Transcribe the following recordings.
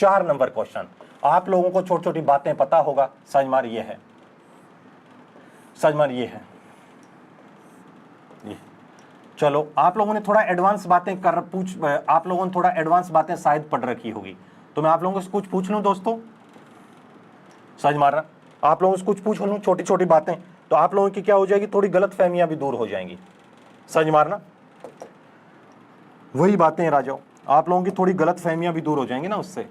4 number question. आप लोगों को छोटी छोटी बातें पता होगा, समझ मार ये है, समझ मार ये है, ये। चलो आप लोगों ने थोड़ा एडवांस बातें आप लोगों ने थोड़ा एडवांस बातें शायद पढ़ रखी होगी, तो मैं आप लोगों से कुछ पूछ लूं दोस्तों, समझ मार रहा, आप लोगों से कुछ पूछ लूं छोटी छोटी बातें, तो आप लोगों की क्या हो जाएगी, थोड़ी गलत फहमियां भी दूर हो जाएंगी, समझ मारना। वही बातें राजाओ, आप लोगों की थोड़ी गलत फहमियां भी दूर हो जाएंगी ना उससे।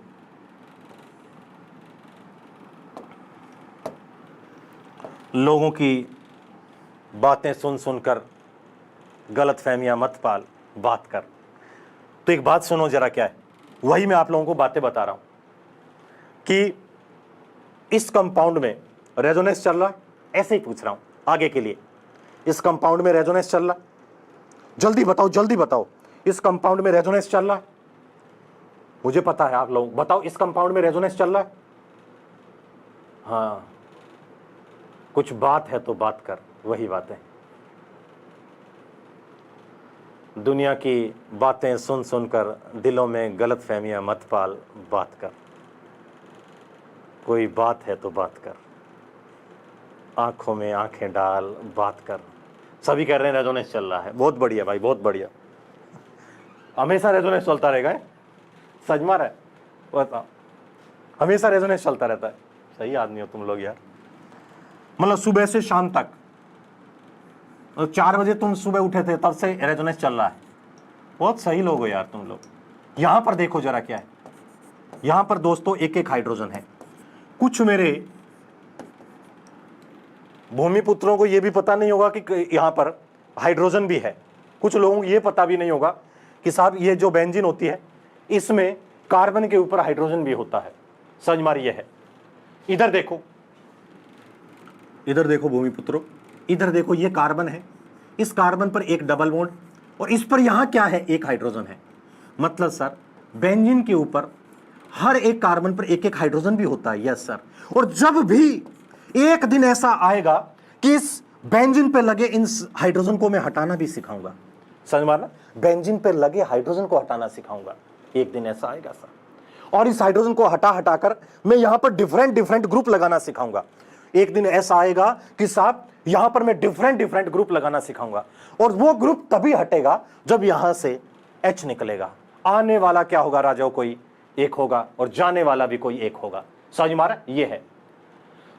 लोगों की बातें सुन सुनकर गलत फहमियां मत पाल, बात कर। तो एक बात सुनो जरा, क्या है, वही मैं आप लोगों को बातें बता रहा हूं कि इस कंपाउंड में रेजोनेंस चल रहा है, ऐसे ही पूछ रहा हूं आगे के लिए। इस कंपाउंड में रेजोनेंस चल रहा है, जल्दी बताओ जल्दी बताओ, इस कंपाउंड में रेजोनेंस चल रहा है, मुझे पता है, आप लोग बताओ इस कंपाउंड में रेजोनेंस चल रहा है। हाँ, कुछ बात है तो बात कर, वही बातें। दुनिया की बातें सुन सुनकर दिलों में गलत फहमियां मत पाल, बात कर। कोई बात है तो बात कर, आंखों में आंखें डाल, बात कर। सभी कह रहे हैं रेजोनेंस चल रहा है, बहुत बढ़िया भाई, बहुत बढ़िया, हमेशा रेजोनेंस चलता रहेगा है? सच मार है, बताओ, हमेशा रेजोनेंस चलता रहता है। सही आदमी हो तुम लोग यार, मतलब सुबह से शाम तक, 4 बजे तुम सुबह उठे थे तब से रेजोनेंस चल रहा है। बहुत सही लोग हो यार तुम लोग। यहां पर देखो जरा क्या है, यहां पर दोस्तों एक एक हाइड्रोजन है। कुछ मेरे भूमिपुत्रों को यह भी पता नहीं होगा कि यहां पर हाइड्रोजन भी है। कुछ लोगों को यह पता भी नहीं होगा कि साहब ये जो बेंजीन होती है इसमें कार्बन के ऊपर हाइड्रोजन भी होता है। समझ मारी ये है। इधर देखो, इधर देखो भूमिपुत्रों, इधर देखो, ये कार्बन है, इस कार्बन पर एक डबल बॉन्ड और इस पर यहां क्या है, एक हाइड्रोजन है। मतलब सर बेंजीन के ऊपर हर एक कार्बन पर एक एक हाइड्रोजन भी होता है। Yes sir. और जब भी एक दिन ऐसा आएगा कि इस बेंजीन पे लगे इन हाइड्रोजन को मैं हटाना भी सिखाऊंगा। समझ मारना, बेंजीन पे लगे हाइड्रोजन को हटाना सिखाऊंगा, एक दिन ऐसा आएगा सर। और इस हाइड्रोजन को हटा हटाकर मैं यहां पर डिफरेंट डिफरेंट ग्रुप लगाना सिखाऊंगा। एक दिन ऐसा आएगा कि साहब यहां पर मैं डिफरेंट डिफरेंट ग्रुप लगाना सिखाऊंगा, और वो ग्रुप तभी हटेगा जब यहां से H निकलेगा। आने वाला क्या होगा राजाओं, कोई एक होगा और जाने वाला भी कोई एक होगा। समझ मारा, ये है।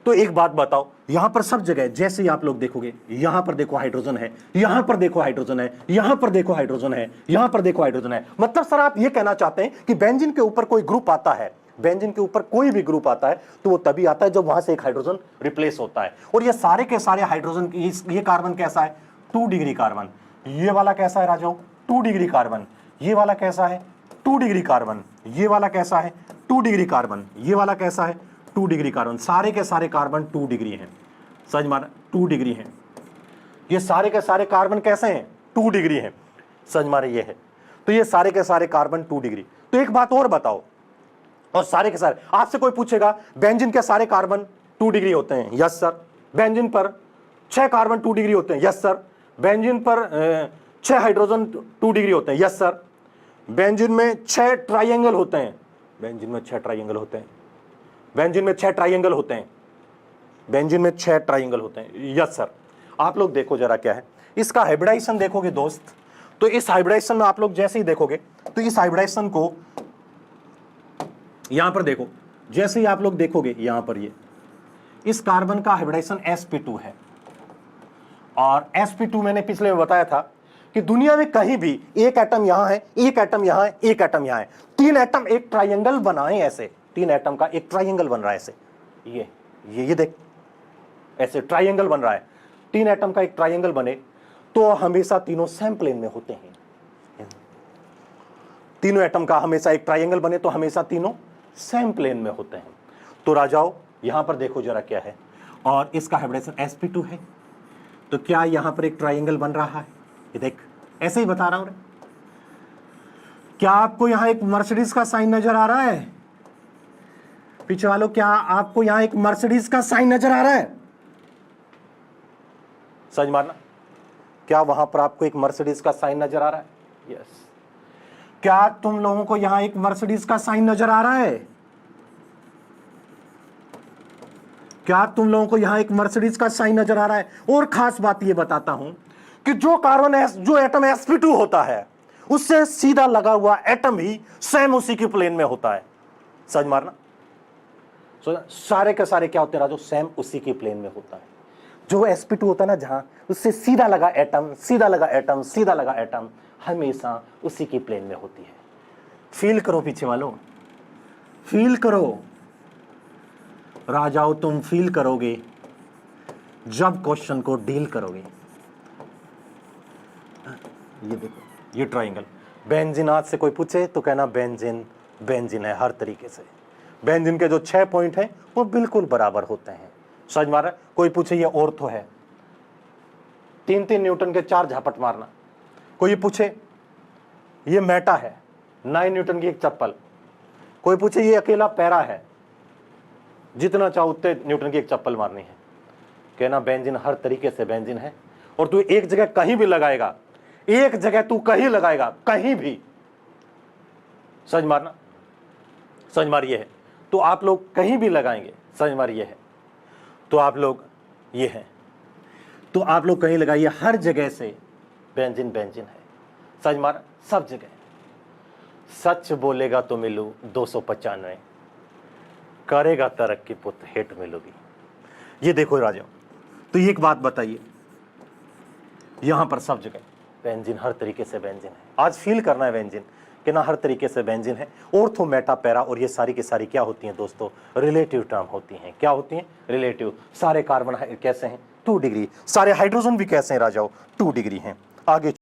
तो एक बात बताओ, यहां पर सब जगह जैसे ही आप लोग देखोगे, यहां पर देखो हाइड्रोजन है, यहां पर देखो हाइड्रोजन है, यहां पर देखो हाइड्रोजन है, यहां पर देखो हाइड्रोजन है। मतलब सर आप यह कहना चाहते हैं कि बेंजीन के ऊपर कोई ग्रुप आता है, बेंजीन के ऊपर कोई भी ग्रुप आता है तो वो तभी आता है जब वहां से एक हाइड्रोजन रिप्लेस होता है। और ये सारे के सारे हाइड्रोजन, ये कार्बन कैसा है, 2 डिग्री कार्बन। ये वाला कैसा है राजाओं, 2 डिग्री कार्बन। ये वाला कैसा है, 2 डिग्री कार्बन। ये वाला कैसा है, 2 डिग्री कार्बन। ये वाला कैसा है, 2 डिग्री कार्बन। सारे के सारे कार्बन 2 डिग्री हैं। समझ माना, 2 डिग्री हैं। ये सारे के सारे कार्बन कैसे हैं, 2 डिग्री हैं। समझ मारे, ये है। तो ये सारे के सारे कार्बन 2 डिग्री। तो एक बात और बताओ, और सारे के सारे, आपसे कोई पूछेगा बेंजीन के सारे कार्बन 2 डिग्री होते हैं। Yes sir. बेंजीन पर 6 कार्बन 2 डिग्री होते हैं। Yes sir. बेंजीन पर 6 हाइड्रोजन 2 डिग्री होते हैं। Yes sir. बेंजीन में 6 ट्राइंगल होते हैं। बेंजीन में 6 ट्राइंगल होते हैं। बेंजीन में 6 ट्राइंगल होते हैं। बेंजीन में 6 ट्राइंगल होते हैं। Yes sir. आप लोग देखो जरा क्या है, इसका हाइब्रिडाइजेशन देखोगे दोस्त, तो इस हाइब्रिडाइजेशन में आप लोग जैसे ही देखोगे तो इस हाइब्रिडाइजेशन को यहां पर देखो, जैसे ही आप लोग देखोगे यहां पर ये इस कार्बन का हाइब्रिडाइजेशन sp2 है। और sp2 मैंने पिछले में बताया था कि दुनिया में कहीं भी एक एटम यहां है, एक एटम यहां है, एक एटम यहां है, 3 एटम एक ट्राइंगल बनाए ऐसे, 3 एटम का एक ट्राइंगल बन रहा है ऐसे। ये देख, ऐसे ट्राइंगल बन रहा है। 3 एटम का एक ट्राइंगल बने तो हमेशा तीनों सेम प्लेन में होते हैं। तीनों एटम का हमेशा एक ट्राइंगल बने तो हमेशा तीनों सेम प्लेन में होते हैं। तो राजाओं यहां पर देखो जरा क्या है, और इसका हाइब्रिडाइजेशन sp2 है। तो क्या यहां पर एक ट्राइंगल बन रहा है, ये देख, ऐसे ही बता रहा हूं। क्या आपको यहां एक मर्सिडीज का साइन नजर आ रहा है पीछे वालों, क्या आपको यहां एक मर्सिडीज का साइन नजर आ रहा है? समझ मारना, क्या वहां पर आपको एक मर्सिडीज का साइन नजर आ रहा है? यस। क्या तुम लोगों को यहां एक मर्सिडीज का साइन नजर आ रहा है? क्या तुम लोगों को यहां एक मर्सिडीज का साइन नजर आ रहा है? और खास बात यह बताता हूं कि जो कार्बन जो एटम sp2 होता है उससे सीधा लगा हुआ एटम ही सेम उसी के प्लेन में होता है। समझ मारना, सारे के सारे क्या होते हैं राजू? सेम उसी के प्लेन में होता है। जो sp2 होता है ना, जहां उससे सीधा लगा एटम, सीधा लगा एटम, सीधा लगा एटम, हमेशा उसी की प्लेन में होती है। फील करो पीछे वालों, फील करो राजाओं, तुम फील करोगे जब क्वेश्चन को डील करोगे। ये देखो, ये ट्राइंगल बेंजीन, आज से कोई पूछे तो कहना बेंजीन बेंजीन है हर तरीके से। बेंजीन के जो 6 पॉइंट हैं वो बिल्कुल बराबर होते हैं। समझ मार रहा है? कोई पूछे ये ऑर्थो है, 3-3 न्यूटन के 4 झापट मारना। कोई पूछे ये मेटा है, 9 न्यूटन की एक चप्पल। कोई पूछे ये अकेला पैरा है, जितना चाहो उतने न्यूटन की एक चप्पल मारनी है। कहना बेंजीन हर तरीके से बेंजीन है। और तू एक जगह कहीं भी लगाएगा, एक जगह तू कहीं लगाएगा, कहीं भी, समझ मारना, समझ मार ये है। तो आप लोग कहीं भी लगाएंगे, समझ मार ये है। तो आप लोग ये है, तो आप लोग कहीं लगाइए, हर जगह से बेंजीन बेंजीन है। समझ मार, सब जगह। सच बोलेगा तो मिलू 295, करेगा तरक्की पुत हेट मिलोगी। ये देखो राजा, तो ये एक बात बताइए, यहां पर सब जगह बेंजीन हर तरीके से बेंजीन है। आज फील करना है बेंजीन कि ना हर तरीके से बेंजीन है। ऑर्थो, मेटा, पैरा और ये सारी की सारी क्या होती हैं दोस्तों? रिलेटिव टर्म होती हैं। क्या होती हैं? रिलेटिव। सारे कार्बन कैसे हैं? 2 डिग्री। सारे हाइड्रोजन भी कैसे हैं राजाओ? 2 डिग्री हैं। आगे